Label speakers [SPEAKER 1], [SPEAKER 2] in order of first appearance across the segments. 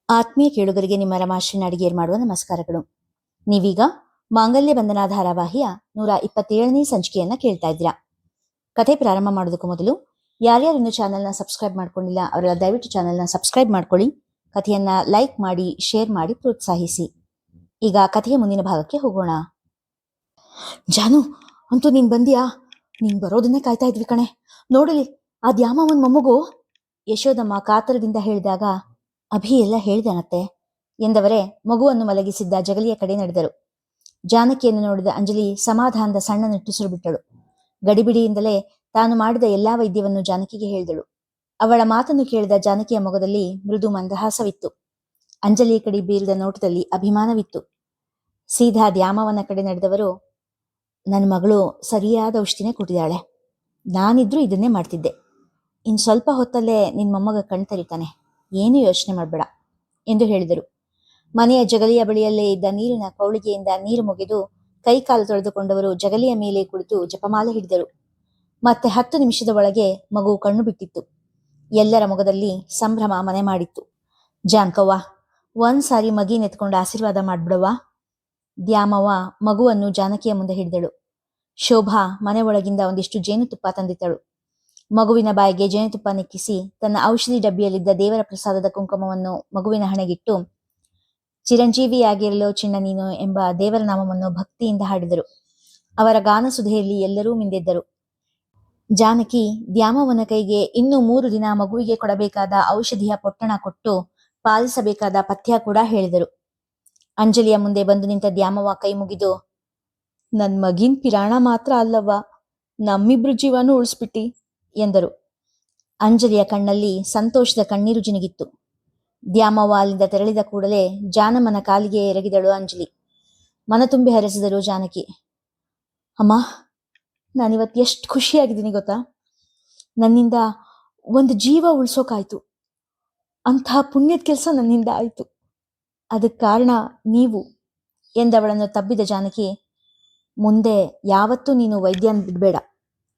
[SPEAKER 1] ಆತ್ಮೀಯ ಕೇಳುಗರಿಗೆ ನಿಮ್ಮ ರಮಾಶ್ರೀ ಅಡಿಗೇರ್ ಮಾಡುವ ನಮಸ್ಕಾರಗಳು. ನೀವೀಗ ಮಾಂಗಲ್ಯ ಬಂಧನ ಧಾರಾವಾಹಿಯ 127ನೇ ಸಂಚಿಕೆಯನ್ನ ಕೇಳ್ತಾ ಇದ್ದೀರಾ. ಕಥೆ ಪ್ರಾರಂಭ ಮಾಡೋದಕ್ಕೂ ಮೊದಲು ಯಾರ್ಯಾರು ಇನ್ನು ಚಾನೆಲ್ನ ಸಬ್ಸ್ಕ್ರೈಬ್ ಮಾಡ್ಕೊಂಡಿಲ್ಲ ಅವರೆಲ್ಲ ದಯವಿಟ್ಟು ಚಾನೆಲ್ನ ಸಬ್ಸ್ಕ್ರೈಬ್ ಮಾಡ್ಕೊಳ್ಳಿ. ಕಥೆಯನ್ನ ಲೈಕ್ ಮಾಡಿ, ಶೇರ್ ಮಾಡಿ, ಪ್ರೋತ್ಸಾಹಿಸಿ. ಈಗ ಕಥೆಯ ಮುಂದಿನ ಭಾಗಕ್ಕೆ ಹೋಗೋಣ. ಜಾನು, ಅಂತೂ ನೀನ್ ಬಂದಿಯಾ? ನೀನ್ ಬರೋದನ್ನೇ ಕಾಯ್ತಾ ಇದ್ವಿ ಕಣೆ. ನೋಡಲಿ ಆ ದ್ಯಾಮವನ್ ಮೊಮ್ಮಗು, ಯಶೋದಮ್ಮ ಕಾತರದಿಂದ ಹೇಳಿದಾಗ, ಅಭಿ ಎಲ್ಲ ಹೇಳಿದನತ್ತೆ ಎಂದವರೇ ಮಗುವನ್ನು ಮಲಗಿಸಿದ್ದ ಜಗಲಿಯ ಕಡೆ ನಡೆದರು. ಜಾನಕಿಯನ್ನು ನೋಡಿದ ಅಂಜಲಿ ಸಮಾಧಾನದ ಸಣ್ಣ ನಿಟ್ಟುಸಿರು ಬಿಟ್ಟಳು. ಗಡಿಬಿಡಿಯಿಂದಲೇ ತಾನು ಮಾಡಿದ ಎಲ್ಲಾ ವೈದ್ಯವನ್ನು ಜಾನಕಿಗೆ ಹೇಳಿದಳು. ಅವಳ ಮಾತನ್ನು ಕೇಳಿದ ಜಾನಕಿಯ ಮೊಗದಲ್ಲಿ ಮೃದು ಮಂದಹಾಸವಿತ್ತು. ಅಂಜಲಿಯ ಕಡೆ ಬೀರಿದ ನೋಟದಲ್ಲಿ ಅಭಿಮಾನವಿತ್ತು. ಸೀದಾ ದ್ಯಾಮವನ ಕಡೆ ನಡೆದವರು, ನನ್ನ ಮಗಳು ಸರಿಯಾದ ಔಷಧಿನೇ ಕೊಟ್ಟಿದ್ದಾಳೆ. ನಾನಿದ್ರೂ ಇದನ್ನೇ ಮಾಡ್ತಿದ್ದೆ. ಇನ್ ಸ್ವಲ್ಪ ಹೊತ್ತಲ್ಲೇ ನಿನ್ ಮೊಮ್ಮಗ ಕಣ್ ತೆರಿತಾನೆ, ಏನೂ ಯೋಚನೆ ಮಾಡಬೇಡ ಎಂದು ಹೇಳಿದರು. ಮನೆಯ ಜಗಲಿಯ ಬಳಿಯಲ್ಲೇ ಇದ್ದ ನೀರಿನ ಕೌಳಿಗೆಯಿಂದ ನೀರು ಮುಗಿದು ಕೈ ಕಾಲು ತೊಳೆದುಕೊಂಡವರು ಜಗಲಿಯ ಮೇಲೆ ಕುಳಿತು ಜಪಮಾಲೆ ಹಿಡಿದರು. ಮತ್ತೆ 10 ನಿಮಿಷದ ಒಳಗೆ ಮಗು ಕಣ್ಣು ಬಿಟ್ಟಿತ್ತು. ಎಲ್ಲರ ಮೊಗದಲ್ಲಿ ಸಂಭ್ರಮ ಮನೆ ಮಾಡಿತ್ತು. ಜಾನ್ಕವ್ವ, ಒಂದ್ಸಾರಿ ಮಗಿನೆತ್ಕೊಂಡು ಆಶೀರ್ವಾದ ಮಾಡ್ಬಿಡವ್ವ. ದ್ಯಾಮವ್ವ ಮಗುವನ್ನು ಜಾನಕಿಯ ಮುಂದೆ ಹಿಡಿದಳು. ಶೋಭಾ ಮನೆ ಒಳಗಿಂದ ಒಂದಿಷ್ಟು ಜೇನುತುಪ್ಪ ತಂದಿತ್ತಳು. ಮಗುವಿನ ಬಾಯಿಗೆ ಜೇನುತುಪ್ಪ ನೆಕ್ಕಿಸಿ ತನ್ನ ಔಷಧಿ ಡಬ್ಬಿಯಲ್ಲಿದ್ದ ದೇವರ ಪ್ರಸಾದದ ಕುಂಕುಮವನ್ನು ಮಗುವಿನ ಹಣೆಗಿಟ್ಟು, ಚಿರಂಜೀವಿಯಾಗಿರಲೋ ಚಿನ್ನ ನೀನು ಎಂಬ ದೇವರ ನಾಮವನ್ನು ಭಕ್ತಿಯಿಂದ ಹಾಡಿದರು. ಅವರ ಗಾನಸುಧೆಯಲ್ಲಿ ಎಲ್ಲರೂ ಮಿಂದೆದ್ದರು. ಜಾನಕಿ ದ್ಯಾಮವನ ಕೈಗೆ ಇನ್ನೂ 3 ದಿನ ಮಗುವಿಗೆ ಕೊಡಬೇಕಾದ ಔಷಧಿಯ ಪೊಟ್ಟಣ ಕೊಟ್ಟು ಪಾಲಿಸಬೇಕಾದ ಪಥ್ಯ ಕೂಡ ಹೇಳಿದರು. ಅಂಜಲಿಯ ಮುಂದೆ ಬಂದು ನಿಂತ ದ್ಯಾಮವ್ವ ಕೈ ಮುಗಿದು, ನನ್ ಮಗಿನ್ ಪಿರಾಣ ಮಾತ್ರ ಅಲ್ಲವ್ವ, ನಮ್ಮಿಬ್ರು ಜೀವನೂ ಉಳಿಸ್ಬಿಟ್ಟಿ ಎಂದರು. ಅಂಜಲಿಯ ಕಣ್ಣಲ್ಲಿ ಸಂತೋಷದ ಕಣ್ಣೀರು ಜಿನುಗಿತ್ತು. ದ್ಯಾಮವ್ವ ಅಲ್ಲಿಂದ ತೆರಳಿದ ಕೂಡಲೇ ಜಾನಮ್ಮನ ಕಾಲಿಗೆ ಎರಗಿದಳು ಅಂಜಲಿ. ಮನ ತುಂಬಿ ಹರಸಿದರು ಜಾನಕಿ. ಅಮ್ಮ, ನಾನಿವತ್ತು ಎಷ್ಟು ಖುಷಿಯಾಗಿದ್ದೀನಿ ಗೊತ್ತಾ? ನನ್ನಿಂದ ಒಂದು ಜೀವ ಉಳಿಸೋಕಾಯ್ತು. ಅಂಥ ಪುಣ್ಯದ ಕೆಲಸ ನನ್ನಿಂದ ಆಯ್ತು. ಅದಕ್ಕೆ ಕಾರಣ ನೀವು ಎಂದವಳನ್ನು ತಬ್ಬಿದ ಜಾನಕಿ, ಮುಂದೆ ಯಾವತ್ತೂ ನೀನು ವೈದ್ಯನ ಬಿಡಬೇಡ.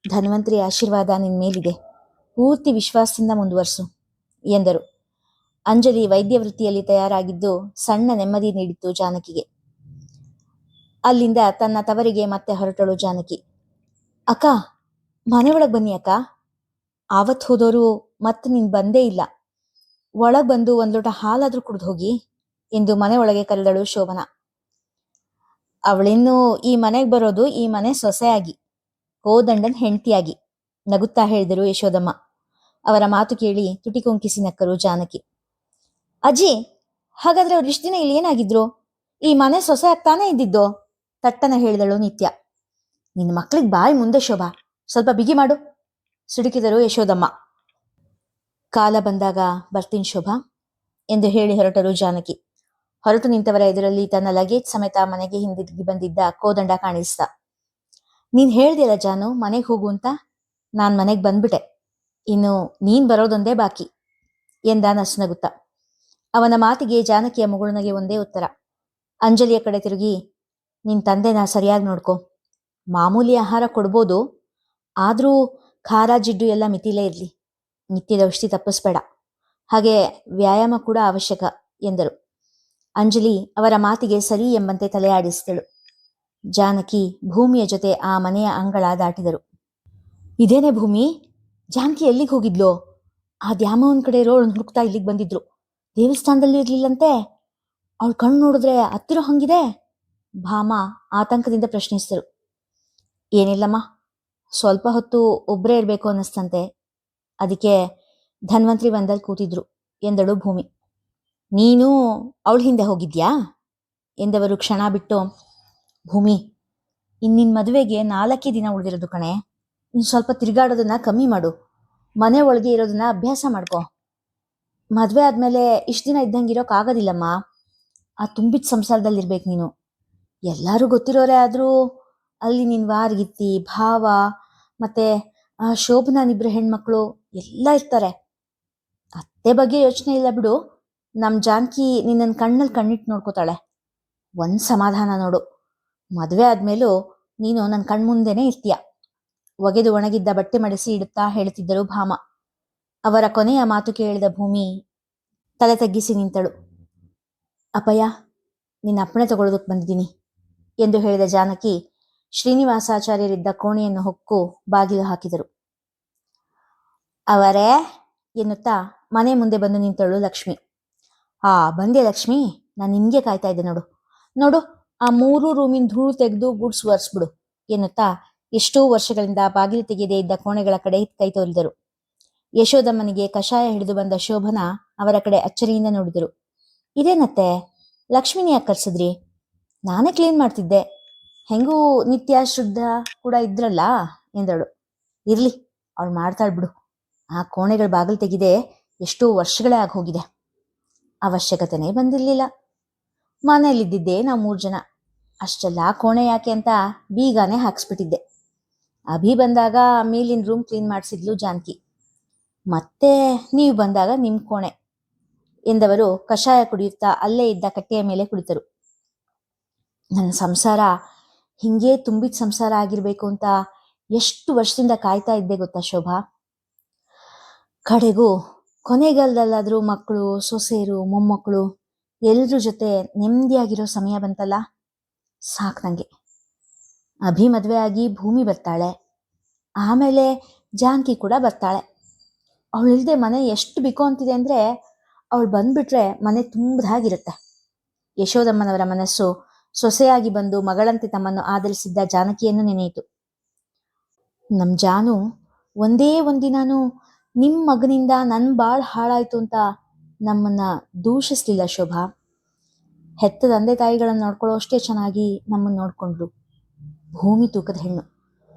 [SPEAKER 1] ಧನ್ವಂತರಿ ಆಶೀರ್ವಾದ ನಿನ್ ಮೇಲಿದೆ. ಪೂರ್ತಿ ವಿಶ್ವಾಸದಿಂದ ಮುಂದುವರ್ಸು ಎಂದರು. ಅಂಜಲಿ ವೈದ್ಯ ವೃತ್ತಿಯಲ್ಲಿ ತಯಾರಾಗಿದ್ದು ಸಣ್ಣ ನೆಮ್ಮದಿ ನೀಡಿತ್ತು ಜಾನಕಿಗೆ. ಅಲ್ಲಿಂದ ತನ್ನ ತವರಿಗೆ ಮತ್ತೆ ಹೊರಟಳು ಜಾನಕಿ. ಅಕ್ಕ, ಮನೆ ಒಳಗ್ ಬನ್ನಿ ಅಕ್ಕ. ಆವತ್ ಹೋದವರು ಮತ್ತೆ ನೀನ್ ಬಂದೇ ಇಲ್ಲ. ಒಳಗ್ ಬಂದು 1 ಲೋಟ ಹಾಲಾದ್ರೂ ಕುಡ್ದು ಹೋಗಿ ಎಂದು ಮನೆ ಒಳಗೆ ಕರೆದಳು ಶೋಭನಾ. ಅವಳಿನ್ನು ಈ ಮನೆಗೆ ಬರೋದು ಈ ಮನೆ ಸೊಸೆಯಾಗಿ, ಕೋದಂಡನ್ ಹೆಂಡತಿಯಾಗಿ ನಗುತ್ತಾ ಹೇಳಿದರು ಯಶೋದಮ್ಮ. ಅವರ ಮಾತು ಕೇಳಿ ತುಟಿ ಕೊಂಕಿಸಿ ನಕ್ಕರು ಜಾನಕಿ. ಅಜ್ಜಿ, ಹಾಗಾದ್ರೆ ಅವ್ರು ಇಷ್ಟು ದಿನ ಇಲ್ಲಿ ಏನಾಗಿದ್ರು? ಈ ಮನೆ ಸೊಸೆ ಆಗ್ತಾನೆ ಇದ್ದಿದ್ದೋ? ತಟ್ಟನ ಹೇಳಿದಳು ನಿತ್ಯ. ನಿನ್ನ ಮಕ್ಳಿಗೆ ಬಾಯಿ ಮುಂದೆ ಶೋಭಾ, ಸ್ವಲ್ಪ ಬಿಗಿ ಮಾಡು ಸಿಡುಕಿದರು ಯಶೋದಮ್ಮ. ಕಾಲ ಬಂದಾಗ ಬರ್ತೀನಿ ಶೋಭಾ ಎಂದು ಹೇಳಿ ಹೊರಟರು ಜಾನಕಿ. ಹೊರಟು ನಿಂತವರ ಎದುರಲ್ಲಿ ತನ್ನ ಲಗೇಜ್ ಸಮೇತ ಮನೆಗೆ ಹಿಂದಿರುಗಿ ಬಂದಿದ್ದ ಕೋದಂಡ ಕಾಣಿಸ್ತ. ನೀನ್ ಹೇಳ್ದಿಲ್ಲ ಜಾನು ಮನೆಗೆ ಹೋಗು ಅಂತ, ನಾನ್ ಮನೆಗೆ ಬಂದ್ಬಿಟ್ಟೆ. ಇನ್ನು ನೀನ್ ಬರೋದೊಂದೇ ಬಾಕಿ ಎಂದ ನಸುನಗುತ್ತ. ಅವನ ಮಾತಿಗೆ ಜಾನಕಿಯ ಮುಗುಳುನಗೆ ಒಂದೇ ಉತ್ತರ. ಅಂಜಲಿಯ ಕಡೆ ತಿರುಗಿ, ನಿನ್ ತಂದೆನ ಸರಿಯಾಗಿ ನೋಡ್ಕೊ. ಮಾಮೂಲಿ ಆಹಾರ ಕೊಡ್ಬೋದು, ಆದ್ರೂ ಖಾರ ಜಿಡ್ಡು ಎಲ್ಲ ಮಿತಿಲೇ ಇರ್ಲಿ. ನಿತ್ಯದ ಔಷಧಿ ತಪ್ಪಿಸ್ಬೇಡ. ಹಾಗೆ ವ್ಯಾಯಾಮ ಕೂಡ ಅವಶ್ಯಕ ಎಂದರು. ಅಂಜಲಿ ಅವರ ಮಾತಿಗೆ ಸರಿ ಎಂಬಂತೆ ತಲೆ ಆಡಿಸಿದಳು. ಜಾನಕಿ ಭೂಮಿಯ ಜೊತೆ ಆ ಮನೆಯ ಅಂಗಳ ದಾಟಿದರು. ಇದೇನೇ ಭೂಮಿ? ಜಾನಕಿ ಎಲ್ಲಿಗೆ ಹೋಗಿದ್ಲೋ? ಆ ದ್ಯಾಮವನ್ ಕಡೆ ರೋಡ್ ಹುಡುಕ್ತಾ ಇಲ್ಲಿಗೆ ಬಂದಿದ್ರು. ದೇವಸ್ಥಾನದಲ್ಲಿ ಇರ್ಲಿಲ್ಲಂತೆ. ಅವಳು ಕಣ್ಣು ನೋಡಿದ್ರೆ ಹತ್ತಿರೋ ಹಂಗಿದೆ. ಭಾಮ ಆತಂಕದಿಂದ ಪ್ರಶ್ನಿಸಿದರು. ಏನಿಲ್ಲಮ್ಮ, ಸ್ವಲ್ಪ ಹೊತ್ತು ಒಬ್ಬರೇ ಇರಬೇಕು ಅನ್ನಿಸ್ತಂತೆ, ಅದಕ್ಕೆ ಧನ್ವಂತರಿ ಒಂದಲ್ಲಿ ಕೂತಿದ್ರು ಎಂದಳು ಭೂಮಿ. ನೀನು ಅವಳ ಹಿಂದೆ ಹೋಗಿದ್ಯಾ ಎಂದವರು ಕ್ಷಣ ಬಿಟ್ಟು, ಭೂಮಿ, ಇನ್ನಿನ್ ಮದುವೆಗೆ 4 ದಿನ ಉಳಿದಿರೋದು ಕಣೆ. ಇನ್ನು ಸ್ವಲ್ಪ ತಿರುಗಾಡೋದನ್ನ ಕಮ್ಮಿ ಮಾಡು. ಮನೆ ಒಳಗೆ ಇರೋದನ್ನ ಅಭ್ಯಾಸ ಮಾಡ್ಕೊ. ಮದ್ವೆ ಆದ್ಮೇಲೆ ಇಷ್ಟು ದಿನ ಇದ್ದಂಗಿರೋಕ್ ಆಗೋದಿಲ್ಲಮ್ಮ. ಆ ತುಂಬಿದ ಸಂಸಾರದಲ್ಲಿ ಇರ್ಬೇಕು ನೀನು. ಎಲ್ಲರೂ ಗೊತ್ತಿರೋರೇ ಆದ್ರೂ ಅಲ್ಲಿ ನಿನ್ ವಾರ್ಗಿತ್ತಿ, ಭಾವ ಮತ್ತೆ ಆ ಶೋಭನಾನಿಬ್ರು ಹೆಣ್ಮಕ್ಳು ಎಲ್ಲ ಇರ್ತಾರೆ. ಅತ್ತೆ ಬಗ್ಗೆ ಯೋಚನೆ ಇಲ್ಲ ಬಿಡು. ನಮ್ ಜಾನಕಿ ನಿನ್ನನ್ ಕಣ್ಣಲ್ಲಿ ಕಣ್ಣಿಟ್ಟು ನೋಡ್ಕೋತಾಳೆ. ಒಂದ್ ಸಮಾಧಾನ ನೋಡು, ಮದ್ವೆ ಆದ್ಮೇಲೂ ನೀನು ನನ್ನ ಕಣ್ಮುಂದೆನೆ ಇರ್ತೀಯ. ಒಗೆದು ಒಣಗಿದ್ದ ಬಟ್ಟೆ ಮಡಿಸಿ ಇಡುತ್ತಾ ಹೇಳ್ತಿದ್ದರು ಭಾಮ. ಅವರ ಕೊನೆಯ ಮಾತು ಕೇಳಿದ ಭೂಮಿ ತಲೆ ತಗ್ಗಿಸಿ ನಿಂತಳು. ಅಪ್ಪಯ್ಯ, ನಿನ್ನ ಅಪ್ಪಣೆ ತಗೊಳ್ಳೋದಕ್ಕೆ ಬಂದಿದ್ದೀನಿ ಎಂದು ಹೇಳಿದ ಜಾನಕಿ ಶ್ರೀನಿವಾಸಾಚಾರ್ಯರಿದ್ದ ಕೋಣೆಯನ್ನು ಹೊಕ್ಕು ಬಾಗಿಲು ಹಾಕಿದರು. ಅವರೇ ಎನ್ನುತ್ತಾ ಮನೆ ಮುಂದೆ ಬಂದು ನಿಂತಳು ಲಕ್ಷ್ಮಿ. ಬಂದೆ ಲಕ್ಷ್ಮಿ, ನಾನು ನಿನ್ಗೆ ಕಾಯ್ತಾ ಇದ್ದೆ ನೋಡು ನೋಡು, ಆ 3 ರೂಮಿನ ಧೂಳು ತೆಗೆದು ಗುಡ್ಸ್ ಒರೆಸ್ಬಿಡು ಎನ್ನುತ್ತಾ ಎಷ್ಟೋ ವರ್ಷಗಳಿಂದ ಬಾಗಿಲು ತೆಗೆಯದೇ ಇದ್ದ ಕೋಣೆಗಳ ಕಡೆ ಕೈ ತೋರಿದರು. ಯಶೋದಮ್ಮನಿಗೆ ಕಷಾಯ ಹಿಡಿದು ಬಂದ ಶೋಭನ ಅವರ ಕಡೆ ಅಚ್ಚರಿಯಿಂದ ನೋಡಿದರು. ಇದೇನತ್ತೆ, ಲಕ್ಷ್ಮಿನಿ ಯಾಕೆ ಕರ್ಸಿದ್ರಿ? ನಾನೇ ಕ್ಲೀನ್ ಮಾಡ್ತಿದ್ದೆ, ಹೆಂಗೂ ನಿತ್ಯ ಶುದ್ಧ ಕೂಡ ಇದ್ರಲ್ಲ ಎಂದಳು. ಇರ್ಲಿ, ಅವಳು ಮಾಡ್ತಾಳ್ ಬಿಡು. ಆ ಕೋಣೆಗಳ ಬಾಗಿಲು ತೆಗಿದೆ ಎಷ್ಟೋ ವರ್ಷಗಳೇ ಆಗಿ ಹೋಗಿದೆ. ಅವಶ್ಯಕತೆನೇ ಬಂದಿರ್ಲಿಲ್ಲ. ಮನೆಯಲ್ಲಿದ್ದಿದ್ದೆ ನಾವು 3 ಜನ. ಅಷ್ಟೆಲ್ಲ ಕೋಣೆ ಯಾಕೆ ಅಂತ ಬೀಗಾನೇ ಹಾಕ್ಸ್ಬಿಟ್ಟಿದ್ದೆ. ಅಭಿ ಬಂದಾಗ ಮೇಲಿನ ರೂಮ್ ಕ್ಲೀನ್ ಮಾಡಿಸಿದ್ಲು ಜಾನಕಿ. ಮತ್ತೆ ನೀವು ಬಂದಾಗ ನಿಮ್ಮ ಕೋಣೆ ಎಂದವರು ಕಷಾಯ ಕುಡಿಯುತ್ತಾ ಅಲ್ಲೇ ಇದ್ದ ಕಟ್ಟೆಯ ಮೇಲೆ ಕುಳಿತರು. ನನ್ನ ಸಂಸಾರ ಹಿಂಗೇ ತುಂಬಿದ ಸಂಸಾರ ಆಗಿರ್ಬೇಕು ಅಂತ ಎಷ್ಟು ವರ್ಷದಿಂದ ಕಾಯ್ತಾ ಇದ್ದೆ ಗೊತ್ತಾ ಶೋಭಾ. ಕಡೆಗೂ ಕೊನೆಗಾಲದಲ್ಲಾದ್ರೂ ಮಕ್ಕಳು, ಸೊಸೆಯರು, ಮೊಮ್ಮಕ್ಕಳು ಎಲ್ರ ಜೊತೆ ನೆಮ್ಮದಿಯಾಗಿರೋ ಸಮಯ ಬಂತಲ್ಲ, ಸಾಕು ನಂಗೆ. ಅಭಿ ಮದುವೆ ಆಗಿ ಭೂಮಿ ಬರ್ತಾಳೆ, ಆಮೇಲೆ ಜಾನಕಿ ಕೂಡ ಬರ್ತಾಳೆ. ಅವಳಿಲ್ದೆ ಮನೆ ಎಷ್ಟು ಬಿಕೋ ಅಂತಿದೆ ಅಂದ್ರೆ ಅವಳು ಬಂದ್ಬಿಟ್ರೆ ಮನೆ ತುಂಬದಾಗಿರುತ್ತೆ. ಯಶೋದಮ್ಮನವರ ಮನಸ್ಸು ಸೊಸೆಯಾಗಿ ಬಂದು ಮಗಳಂತೆ ತಮ್ಮನ್ನು ಆದರಿಸಿದ್ದ ಜಾನಕಿಯನ್ನು ನೆನೆಯಿತು. ನಮ್ ಜಾನು ಒಂದೇ ಒಂದಿನಾನು ನಿಮ್ ಮಗನಿಂದ ನನ್ ಬಾಳ್ ಹಾಳಾಯ್ತು ಅಂತ ನಮ್ಮನ್ನ ದೂಷಿಸ್ಲಿಲ್ಲ ಶೋಭಾ. ಹೆತ್ತ ತಂದೆ ತಾಯಿಗಳನ್ನ ನೋಡ್ಕೊಳ್ಳೋ ಅಷ್ಟೇ ಚೆನ್ನಾಗಿ ನಮ್ಮನ್ನ ನೋಡ್ಕೊಂಡ್ರು. ಭೂಮಿ ತೂಕದ ಹೆಣ್ಣು.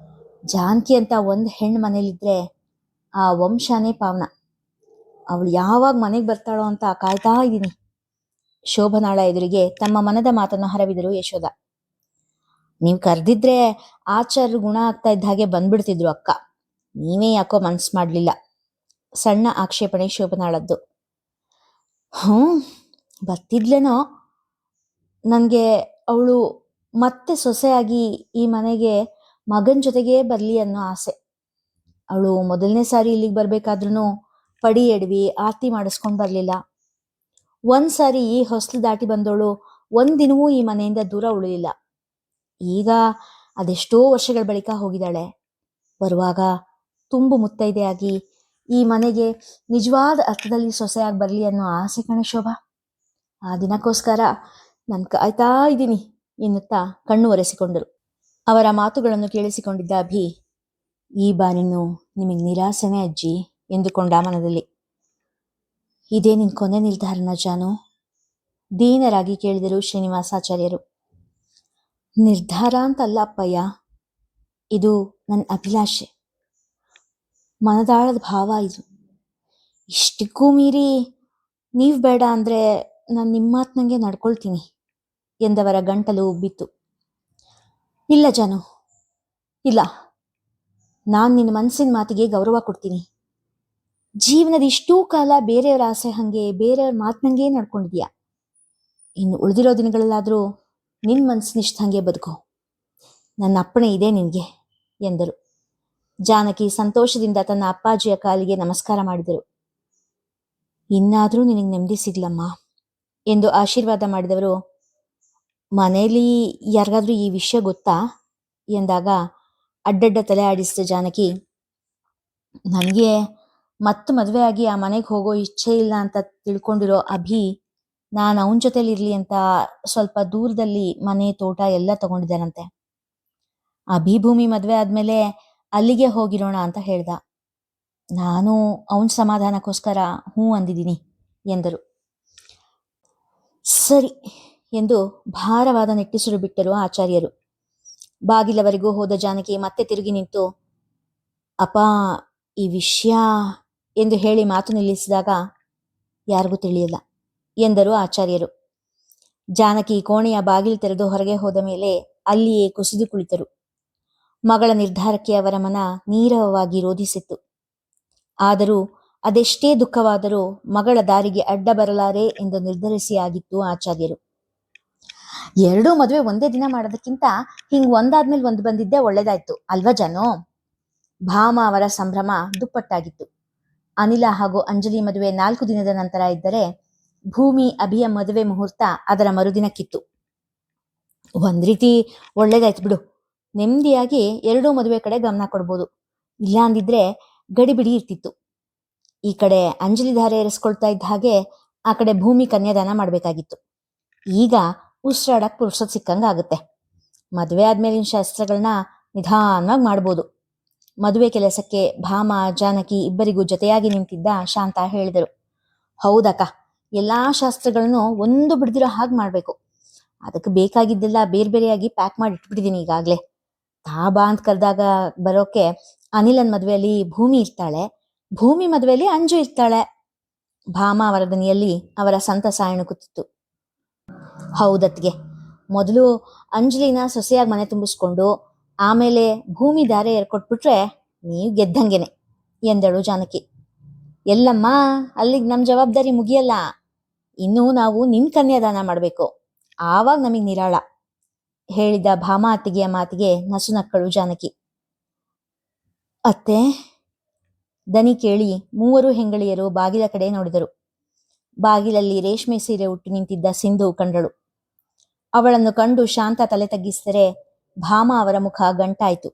[SPEAKER 1] ಜಾನಕಿ ಅಂತ ಒಂದು ಹೆಣ್ಣು ಮನೇಲಿದ್ರೆ ಆ ವಂಶನೇ ಪಾವನ. ಅವಳು ಯಾವಾಗ ಮನೆಗೆ ಬರ್ತಾಳೋ ಅಂತ ಕಾಯ್ತಾ ಇದ್ದೀನಿ. ಶೋಭನಾಳ ಎದುರಿಗೆ ತಮ್ಮ ಮನದ ಮಾತನ್ನು ಹರವಿದರು ಯಶೋದ. ನೀವು ಕರೆದಿದ್ರೆ ಆಚಾರ್ಯ ಗುಣ ಆಗ್ತಾ ಇದ್ದ ಹಾಗೆ ಬಂದ್ಬಿಡ್ತಿದ್ರು ಅಕ್ಕ. ನೀವೇ ಯಾಕೋ ಮನ್ಸು ಮಾಡ್ಲಿಲ್ಲ. ಸಣ್ಣ ಆಕ್ಷೇಪಣೆ ಶೋಭನಾಳದ್ದು. ಬರ್ತಿದ್ಲೇನೋ. ನನಗೆ ಅವಳು ಮತ್ತೆ ಸೊಸೆಯಾಗಿ ಈ ಮನೆಗೆ ಮಗನ ಜೊತೆಗೇ ಬರಲಿ ಅನ್ನೋ ಆಸೆ. ಅವಳು ಮೊದಲನೇ ಸಾರಿ ಇಲ್ಲಿಗೆ ಬರ್ಬೇಕಾದ್ರೂ ಪಡಿ ಎಡವಿ ಆರತಿ ಮಾಡಿಸ್ಕೊಂಡು ಬರಲಿಲ್ಲ. ಒಂದ್ಸಾರಿ ಈ ಹೊಸ್ಲು ದಾಟಿ ಬಂದವಳು ಒಂದಿನವೂ ಈ ಮನೆಯಿಂದ ದೂರ ಉಳಿಲಿಲ್ಲ. ಈಗ ಅದೆಷ್ಟೋ ವರ್ಷಗಳ ಬಳಿಕ ಹೋಗಿದ್ದಾಳೆ. ಬರುವಾಗ ತುಂಬು ಮುತ್ತೈದೆಯಾಗಿ ಈ ಮನೆಗೆ ನಿಜವಾದ ಅರ್ಥದಲ್ಲಿ ಸೊಸೆಯಾಗಿ ಬರಲಿ ಅನ್ನೋ ಆಸೆ ಕಣೆ ಶೋಭಾ. ಆ ದಿನಕ್ಕೋಸ್ಕರ ನಾನು ಕಾಯ್ತಾ ಇದ್ದೀನಿ ಎನ್ನುತ್ತಾ ಕಣ್ಣು ಒರೆಸಿಕೊಂಡರು. ಅವರ ಮಾತುಗಳನ್ನು ಕೇಳಿಸಿಕೊಂಡಿದ್ದ ಅಭಿ, ಈ ಬಾರಿನೂ ನಿಮಗೆ ನಿರಾಸೆನೇ ಅಜ್ಜಿ ಎಂದುಕೊಂಡ ಮನದಲ್ಲಿ. ಇದೇ ನಿನ್ ಕೊನೆ ನಿರ್ಧಾರನ ಜಾನು? ದೀನರಾಗಿ ಕೇಳಿದರು ಶ್ರೀನಿವಾಸಾಚಾರ್ಯರು. ನಿರ್ಧಾರ ಅಂತಲ್ಲ ಅಪ್ಪಯ್ಯ, ಇದು ನನ್ನ ಅಭಿಲಾಷೆ, ಮನದಾಳದ ಭಾವ ಇದು. ಇಷ್ಟಕ್ಕೂ ಮೀರಿ ನೀವು ಬೇಡ ಅಂದ್ರೆ ನಾನು ನಿಮ್ಮ ಮಾತಿನಂಗೆ ನಡ್ಕೊಳ್ತೀನಿ ಎಂದವರ ಗಂಟಲು ಉಬ್ಬಿತ್ತು. ಇಲ್ಲ ಜಾನು, ಇಲ್ಲ, ನಾನು ನಿನ್ನ ಮನಸ್ಸಿನ ಮಾತಿಗೆ ಗೌರವ ಕೊಡ್ತೀನಿ. ಜೀವನದ ಇಷ್ಟೂ ಕಾಲ ಬೇರೆಯವರ ಆಸೆ ಹಂಗೆ ಬೇರೆಯವ್ರ ಮಾತಿನಂಗೆ ನಡ್ಕೊಂಡಿದ್ಯಾ. ಇನ್ನು ಉಳಿದಿರೋ ದಿನಗಳಲ್ಲಾದರೂ ನಿನ್ನ ಮನಸ್ಸಿನಿಷ್ಟ ಹಂಗೆ ಬದುಕೋ. ನನ್ನ ಅಪ್ಪಣೆ ಇದೆ ನಿನಗೆ ಎಂದರು. ಜಾನಕಿ ಸಂತೋಷದಿಂದ ತನ್ನ ಅಪ್ಪಾಜಿಯ ಕಾಲಿಗೆ ನಮಸ್ಕಾರ ಮಾಡಿದರು. ಇನ್ನಾದರೂ ನಿನಗೆ ನೆಮ್ಮದಿ ಸಿಗ್ಲಮ್ಮ ಎಂದು ಆಶೀರ್ವಾದ ಮಾಡಿದವರು, ಮನೆಯಲ್ಲಿ ಯಾರಿಗಾದ್ರೂ ಈ ವಿಷಯ ಗೊತ್ತಾ ಎಂದಾಗ ಅಡ್ಡಡ್ಡ ತಲೆ ಆಡಿಸಿದ ಜಾನಕಿ, ನನಗೆ ಮತ್ತೆ ಮದುವೆ ಆಗಿ ಆ ಮನೆಗೆ ಹೋಗೋ ಇಚ್ಛೆ ಇಲ್ಲ ಅಂತ ತಿಳ್ಕೊಂಡಿರೋ ಅಭಿ, ನಾನು ಅವನ ಜೊತೆಲಿ ಇರ್ಲಿ ಅಂತ ಸ್ವಲ್ಪ ದೂರದಲ್ಲಿ ಮನೆ ತೋಟ ಎಲ್ಲ ತಗೊಂಡಿದ್ದಾನಂತೆ. ಅಭಿ ಭೂಮಿ ಮದುವೆ ಆದ್ಮೇಲೆ ಅಲ್ಲಿಗೆ ಹೋಗಿರೋಣ ಅಂತ ಹೇಳ್ದ. ನಾನು ಅವನ ಸಮಾಧಾನಕ್ಕೋಸ್ಕರ ಹ್ಞೂ ಅಂದಿದ್ದೀನಿ ಎಂದರು. ಸರಿ ಎಂದು ಭಾರವಾದ ನಿಟ್ಟುಸಿರು ಬಿಟ್ಟರು ಆಚಾರ್ಯರು. ಬಾಗಿಲವರೆಗೂ ಹೋದ ಜಾನಕಿ ಮತ್ತೆ ತಿರುಗಿ ನಿಂತು, ಅಪ್ಪ ಈ ವಿಷಯ ಎಂದು ಹೇಳಿ ಮಾತು ನಿಲ್ಲಿಸಿದಾಗ, ಯಾರಿಗೂ ತಿಳಿಯಲ್ಲ ಎಂದರು ಆಚಾರ್ಯರು. ಜಾನಕಿ ಕೋಣೆಯ ಬಾಗಿಲು ತೆರೆದು ಹೊರಗೆ ಹೋದ ಮೇಲೆ ಅಲ್ಲಿಯೇ ಕುಸಿದು ಕುಳಿತರು. ಮಗಳ ನಿರ್ಧಾರಕ್ಕೆ ಅವರ ಮನ ನೀರವವಾಗಿ ರೋಧಿಸಿತ್ತು. ಆದರೂ ಅದೆಷ್ಟೇ ದುಃಖವಾದರೂ ಮಗಳ ದಾರಿಗೆ ಅಡ್ಡ ಬರಲಾರೆ ಎಂದು ನಿರ್ಧರಿಸಿ ಆಗಿತ್ತು ಆಚಾರ್ಯರು. 2 ಮದುವೆ ಒಂದೇ ದಿನ ಮಾಡೋದಕ್ಕಿಂತ ಹಿಂಗ್ ಒಂದಾದ್ಮೇಲೆ ಒಂದು ಬಂದಿದ್ದೆ ಒಳ್ಳೇದಾಯ್ತು ಅಲ್ವಾ ಜಾನು? ಭಾಮ ಅವರ ಸಂಭ್ರಮ ದುಪ್ಪಟ್ಟಾಗಿತ್ತು. ಅನಿಲ ಹಾಗೂ ಅಂಜಲಿ ಮದುವೆ 4 ದಿನದ ನಂತರ ಇದ್ದರೆ ಭೂಮಿ ಅಭಿಯ ಮದುವೆ ಮುಹೂರ್ತ ಅದರ ಮರುದಿನಕ್ಕಿತ್ತು. ಒಂದ್ ರೀತಿ ಒಳ್ಳೇದಾಯ್ತು ಬಿಡು, ನೆಮ್ಮದಿಯಾಗಿ ಎರಡೂ ಮದುವೆ ಕಡೆ ಗಮನ ಕೊಡ್ಬೋದು. ಇಲ್ಲ ಅಂದಿದ್ರೆ ಗಡಿಬಿಡಿ ಇರ್ತಿತ್ತು. ಈ ಕಡೆ ಅಂಜಲಿ ಧಾರೆ ಏರಿಸ್ಕೊಳ್ತಾ ಇದ್ದ ಹಾಗೆ ಆ ಕಡೆ ಭೂಮಿ ಕನ್ಯಾದಾನ ಮಾಡ್ಬೇಕಾಗಿತ್ತು. ಈಗ ಉಸಿರಾಡಕ್ ಪುರುಸೊತ್ ಸಿಕ್ಕಂಗ ಆಗುತ್ತೆ. ಮದುವೆ ಆದ್ಮೇಲಿನ ಶಾಸ್ತ್ರಗಳನ್ನ ನಿಧಾನವಾಗಿ ಮಾಡ್ಬೋದು. ಮದುವೆ ಕೆಲಸಕ್ಕೆ ಭಾಮ ಜಾನಕಿ ಇಬ್ಬರಿಗೂ ಜೊತೆಯಾಗಿ ನಿಂತಿದ್ದ ಶಾಂತ ಹೇಳಿದರು. ಹೌದಕ್ಕ, ಎಲ್ಲಾ ಶಾಸ್ತ್ರಗಳನ್ನು ಒಂದು ಬಿಡ್ದಿರೋ ಹಾಗೆ ಮಾಡ್ಬೇಕು. ಅದಕ್ಕೆ ಬೇಕಾಗಿದ್ದೆಲ್ಲ ಬೇರೆ ಬೇರೆಯಾಗಿ ಪ್ಯಾಕ್ ಮಾಡಿ ಇಟ್ಬಿಟ್ಟಿದೀನಿ ಈಗಾಗ್ಲೇ. ಬಾ ಅಂತ ಕರೆದಾಗ ಬರೋಕೆ ಅನಿಲನ್ ಮದುವೆಯಲ್ಲಿ ಭೂಮಿ ಇರ್ತಾಳೆ, ಭೂಮಿ ಮದುವೆಯಲ್ಲಿ ಅಂಜು ಇರ್ತಾಳೆ. ಭಾಮ ಅವರ ದನಿಯಲ್ಲಿ ಅವರ ಸಂತಸ ಎಣುಕುತ್ತಿತ್ತು. ಹೌದತ್ಗೆ, ಮೊದಲು ಅಂಜಲಿನ ಸೊಸೆಯಾಗಿ ಮನೆ ತುಂಬಿಸ್ಕೊಂಡು ಆಮೇಲೆ ಭೂಮಿ ದಾರೆ ಏರ್ಕೊಟ್ಬಿಟ್ರೆ ನೀವು ಗೆದ್ದಂಗೆನೆ ಎಂದಳು ಜಾನಕಿ. ಎಲ್ಲಮ್ಮ, ಅಲ್ಲಿಗೆ ನಮ್ ಜವಾಬ್ದಾರಿ ಮುಗಿಯಲ್ಲ. ಇನ್ನು ನಾವು ನಿನ್ ಕನ್ಯಾದಾನ ಮಾಡ್ಬೇಕು, ಆವಾಗ ನಮಗ್ ನಿರಾಳ ಹೇಳಿದ ಭಾಮ ಅತ್ತಿಗೆಯ ಮಾತಿಗೆ ನಸುನಕ್ಕಳು ಜಾನಕಿ. ಅತ್ತೆ, ದನಿ ಕೇಳಿ ಮೂವರು ಹೆಂಗಳಿಯರು ಬಾಗಿಲ ಕಡೆ ನೋಡಿದರು. ಬಾಗಿಲಲ್ಲಿ ರೇಷ್ಮೆ ಸೀರೆ ಉಟ್ಟು ನಿಂತಿದ್ದ ಸಿಂಧು ಕಂಡಳು. ಅವಳನ್ನು ಕಂಡು ಶಾಂತ ತಲೆ ತಗ್ಗಿಸಿದರೆ ಭಾಮ ಅವರ ಮುಖ ಗಂಟಾಯ್ತು.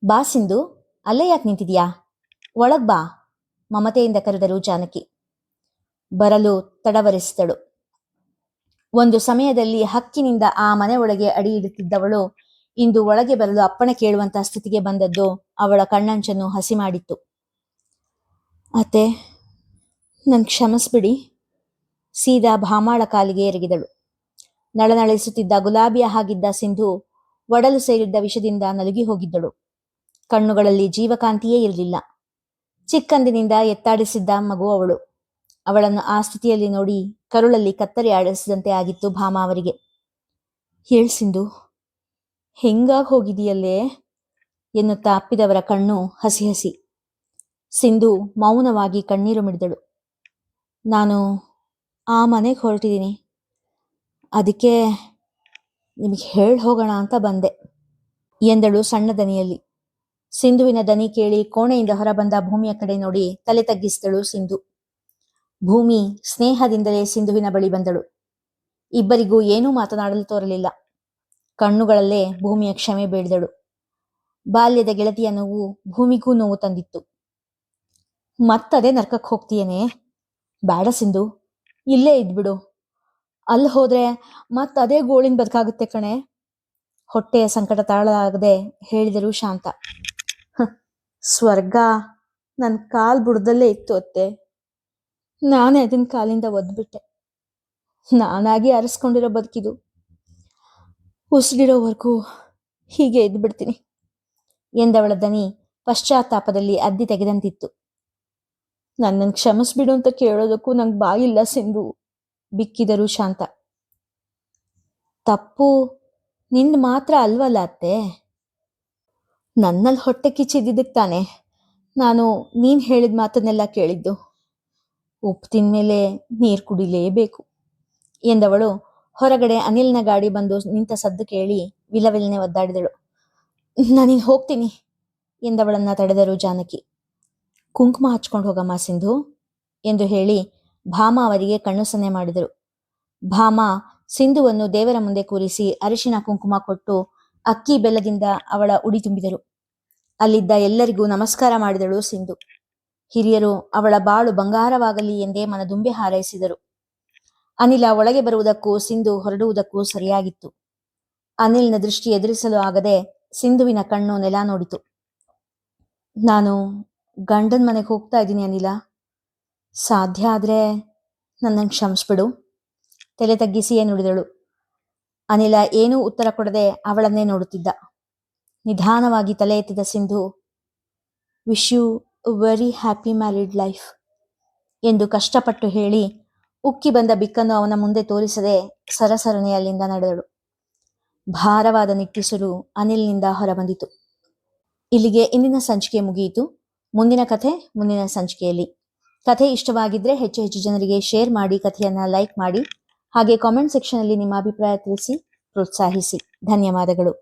[SPEAKER 1] ಬಾ ಸಿಂಧು, ಅಲ್ಲೇ ಯಾಕೆ ನಿಂತಿದ್ಯಾ, ಒಳಗ್ ಬಾ ಮಮತೆಯಿಂದ ಕರೆದರು ಜಾನಕಿ. ಬರಲು ತಡವರಿಸಿದಳು. ಒಂದು ಸಮಯದಲ್ಲಿ ಹಕ್ಕಿನಿಂದ ಆ ಮನೆ ಒಳಗೆ ಅಡಿ ಇಡುತ್ತಿದ್ದವಳು ಇಂದು ಒಳಗೆ ಬರಲು ಅಪ್ಪಣೆ ಕೇಳುವಂತಹ ಸ್ಥಿತಿಗೆ ಬಂದದ್ದು ಅವಳ ಕಣ್ಣಂಚನ್ನು ಹಸಿ ಮಾಡಿತ್ತು. ಅತ್ತೆ, ನನ್ ಕ್ಷಮಿಸ್ಬಿಡಿ. ಸೀದಾ ಭಾಮಾಳ ಕಾಲಿಗೆ ಎರಗಿದಳು. ನಳನಳಿಸುತ್ತಿದ್ದ ಗುಲಾಬಿಯ ಹಾಗಿದ್ದ ಸಿಂಧು ಒಡಲು ಸೇರಿದ್ದ ವಿಷದಿಂದ ನಲುಗಿ ಹೋಗಿದ್ದಳು. ಕಣ್ಣುಗಳಲ್ಲಿ ಜೀವಕಾಂತಿಯೇ ಇರಲಿಲ್ಲ. ಚಿಕ್ಕಂದಿನಿಂದ ಎತ್ತಾಡಿಸಿದ್ದ ಮಗು ಅವಳು. ಅವಳನ್ನು ಆ ಸ್ಥಿತಿಯಲ್ಲಿ ನೋಡಿ ಕರುಳಲ್ಲಿ ಕತ್ತರಿ ಆಡಿಸಿದಂತೆ ಆಗಿತ್ತು ಭಾಮ ಅವರಿಗೆ. ಹೇಳ್ ಸಿಂಧು, ಹೆಂಗಾಗ್ ಹೋಗಿದೆಯಲ್ಲೇ ಎನ್ನುತ್ತಾ ಅಪ್ಪಿದವರ ಕಣ್ಣು ಹಸಿ ಹಸಿ. ಸಿಂಧು ಮೌನವಾಗಿ ಕಣ್ಣೀರು ಮಿಡಿದಳು. ನಾನು ಆ ಮನೆಗೆ ಹೊರಟಿದ್ದೀನಿ, ಅದಕ್ಕೆ ನಿಮಗೆ ಹೇಳಿ ಹೋಗೋಣ ಅಂತ ಬಂದೆ ಎಂದಳು ಸಣ್ಣ ದನಿಯಲ್ಲಿ. ಸಿಂಧುವಿನ ದನಿ ಕೇಳಿ ಕೋಣೆಯಿಂದ ಹೊರಬಂದ ಭೂಮಿಯ ಕಡೆ ನೋಡಿ ತಲೆ ತಗ್ಗಿಸಿದಳು ಸಿಂಧು. ಭೂಮಿ ಸ್ನೇಹದಿಂದಲೇ ಸಿಂಧುವಿನ ಬಳಿ ಬಂದಳು. ಇಬ್ಬರಿಗೂ ಏನೂ ಮಾತನಾಡಲು ತೋರಲಿಲ್ಲ. ಕಣ್ಣುಗಳಲ್ಲೇ ಭೂಮಿಯ ಕ್ಷಮೆ ಬೇಡಿದಳು. ಬಾಲ್ಯದ ಗೆಳತಿಯ ನೋವು ಭೂಮಿಗೂ ನೋವು ತಂದಿತ್ತು. ಮತ್ತದೇ ನರ್ಕಕ್ಕೆ ಹೋಗ್ತೀಯೇನೆ? ಬೇಡ ಸಿಂಧು, ಇಲ್ಲೇ ಇದ್ಬಿಡು. ಅಲ್ಲಿ ಹೋದ್ರೆ ಮತ್ತದೇ ಗೋಳಿನ ಬದುಕಾಗುತ್ತೆ ಕಣೆ. ಹೊಟ್ಟೆಯ ಸಂಕಟ ತಾಳಲಾಗದೆ ಹೇಳಿದರು ಶಾಂತ. ಸ್ವರ್ಗ ನನ್ನ ಕಾಲ್ ಬುಡದಲ್ಲೇ ಇತ್ತು ಅತ್ತೆ. ನಾನೇ ಅದನ್ನ ಕಾಲಿಂದ ಒದ್ಬಿಟ್ಟೆ. ನಾನಾಗಿ ಅರಸ್ಕೊಂಡಿರೋ ಬದುಕಿದು. ಉಸಿರಿರೋವರೆಗೂ ಹೀಗೆ ಇದ್ಬಿಡ್ತೀನಿ ಎಂದವಳ ದನಿ ಪಶ್ಚಾತ್ತಾಪದಲ್ಲಿ ಅದ್ದಿ ತೆಗೆದಂತಿತ್ತು. ನನ್ನನ್ನು ಕ್ಷಮಿಸ್ಬಿಡು ಅಂತ ಕೇಳೋದಕ್ಕೂ ನಂಗೆ ಬಾಯಿಲ್ಲ ಸಿಂಧು, ಬಿಕ್ಕಿದರು ಶಾಂತ. ತಪ್ಪು ನಿಂದ ಮಾತ್ರ ಅಲ್ವಲ್ಲ ಅತ್ತೆ. ನನ್ನಲ್ಲಿ ಹೊಟ್ಟೆ ಕಿಚ್ಚಿದ್ದಕ್ಕೆ ತಾನೆ ನಾನು ನೀನ್ ಹೇಳಿದ ಮಾತನ್ನೆಲ್ಲ ಕೇಳಿದ್ದು. ಉಪ್ಪು ತಿಂದ್ಮೇಲೆ ನೀರು ಕುಡಿಲೇಬೇಕು ಎಂದವಳು ಹೊರಗಡೆ ಅನಿಲ್ನ ಗಾಡಿ ಬಂದು ನಿಂತ ಸದ್ದು ಕೇಳಿ ವಿಲವಿಲನೆ ಒದ್ದಾಡಿದಳು. ನಾನಿನ್ ಹೋಗ್ತೀನಿ ಎಂದವಳನ್ನ ತಡೆದರು ಜಾನಕಿ. ಕುಂಕುಮ ಹಚ್ಕೊಂಡು ಹೋಗಮ್ಮ ಸಿಂಧು ಎಂದು ಹೇಳಿ ಭಾಮ ಅವರಿಗೆ ಕಣ್ಣು ಸನ್ನೆ ಮಾಡಿದರು. ಭಾಮ ಸಿಂಧುವನ್ನು ದೇವರ ಮುಂದೆ ಕೂರಿಸಿ ಅರಿಶಿನ ಕುಂಕುಮ ಕೊಟ್ಟು ಅಕ್ಕಿ ಬೆಲ್ಲದಿಂದ ಅವಳ ಉಡಿ ತುಂಬಿದರು. ಅಲ್ಲಿದ್ದ ಎಲ್ಲರಿಗೂ ನಮಸ್ಕಾರ ಮಾಡಿದಳು ಸಿಂಧು. ಹಿರಿಯರು ಅವಳ ಬಾಳು ಬಂಗಾರವಾಗಲಿ ಎಂದೇ ಮನದುಂಬಿ ಹಾರೈಸಿದರು. ಅನಿಲ ಒಳಗೆ ಬರುವುದಕ್ಕೂ ಸಿಂಧು ಹೊರಡುವುದಕ್ಕೂ ಸರಿಯಾಗಿತ್ತು. ಅನಿಲ್ನ ದೃಷ್ಟಿ ಎದುರಿಸಲು ಆಗದೆ ಸಿಂಧುವಿನ ಕಣ್ಣು ನೆಲ ನೋಡಿತು. ನಾನು ಗಂಡನ ಮನೆಗೆ ಹೋಗ್ತಾ ಇದ್ದೀನಿ ಅನಿಲ, ಸಾಧ್ಯ ಆದ್ರೆ ನನ್ನನ್ನು ಕ್ಷಮಿಸ್ಬಿಡು ತಲೆ ತಗ್ಗಿಸಿಯೇ ನುಡಿದಳು. ಅನಿಲ ಏನೂ ಉತ್ತರ ಕೊಡದೆ ಅವಳನ್ನೇ ನೋಡುತ್ತಿದ್ದ. ನಿಧಾನವಾಗಿ ತಲೆ ಎತ್ತಿದ Sindhu, wish you very happy married life ಎಂದು ಕಷ್ಟಪಟ್ಟು ಹೇಳಿ ಉಕ್ಕಿ ಬಂದ ಬಿಕ್ಕನ್ನು ಅವನ ಮುಂದೆ ತೋರಿಸದೆ ಸರಸರನೆ ಅಲ್ಲಿಂದ ನಡೆದಳು. ಭಾರವಾದ ನಿಟ್ಟುಸಿರು ಅನಿಲ್ನಿಂದ ಹೊರಬಂದಿತು. ಇಲ್ಲಿಗೆ ಇಂದಿನ ಸಂಚಿಕೆ ಮುಗಿಯಿತು. ಮುಂದಿನ ಕಥೆ ಮುಂದಿನ ಸಂಚಿಕೆಯಲ್ಲಿ. ಕಥೆ ಇಷ್ಟವಾಗಿದ್ರೆ ಹೆಚ್ಚು ಹೆಚ್ಚು ಜನರಿಗೆ ಶೇರ್ ಮಾಡಿ, ಕಥೆಯನ್ನ ಲೈಕ್ ಮಾಡಿ, ಹಾಗೆ ಕಾಮೆಂಟ್ ಸೆಕ್ಷನ್ ಅಲ್ಲಿ ನಿಮ್ಮ ಅಭಿಪ್ರಾಯ ತಿಳಿಸಿ ಪ್ರೋತ್ಸಾಹಿಸಿ. ಧನ್ಯವಾದಗಳು.